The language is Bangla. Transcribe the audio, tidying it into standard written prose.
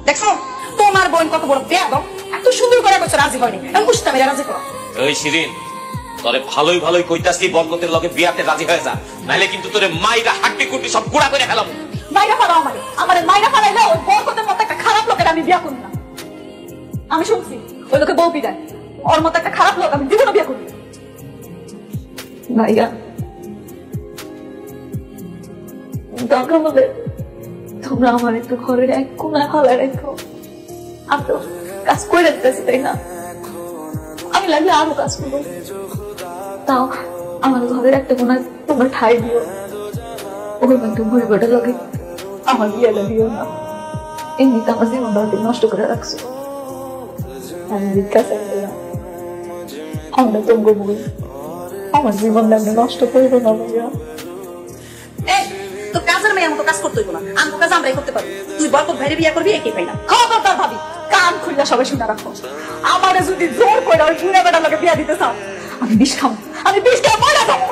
দেখছো তোমার বোন কত বড় বেয়াদব, এত সুন্দর করে বলছো রাজি হয়নি, আমি বুঝতাম এরা রাজি করো। ওই শিরিন, তোরে ভালোই ভালোই কইতাছি বরকতের লগে বিয়াতে রাজি হয়ে যা, নাইলে কিন্তু তোরে মাইরা হাড্ডি কুটি সব গুড়া করে ফেলাম। মাইরা ফালাও আমারে, আমারে মাইরা ফালাইলে ওই বরকতের মতো একটা খারাপ লোকের আমি বিয়া করি না। আমি শুনছি ওই লোকে বউ বিদায়, ওর মতো একটা খারাপ লোক আমি জীবনে বিয়া করি না। ভাইয়া দরকার হলে তোমরা আমার একটু ঘরের এক কোনায় ফালায় রেখো, আমি তো কাজ করে দিতেছি তাই না, আমি লাগলে আরো কাজ করবো, তাও আমার ঘরের একটা কোনায় তোমরা ঠাই দিও, ওর মধ্যে ঘুরে বেটা লাগে আমার বিয়েটা দিও না। এমনিতে আমার জীবনটা নষ্ট করে রাখছো, আমি ভিক্ষা চাইবো না, আমরা তোমাকে বলি আমার জীবনটা আমি নষ্ট করবো না ভাইয়া। তো কাজের মেয়ের মতো কাজ করতে হইব না, আমি কাজ আমরাই করতে পারবো, তুই বরকত ভাইরে বিয়ে করবি একই পাই না। খবরদার ভাবি, কান খুললে সবাই শুনে রাখো, আমারে যদি জোর করে ওই বুড়া বেটার লোকে বিয়া দিতে চাও আমি বিষ খাবো, আমি বিষ খেয়ে মরে যাবো।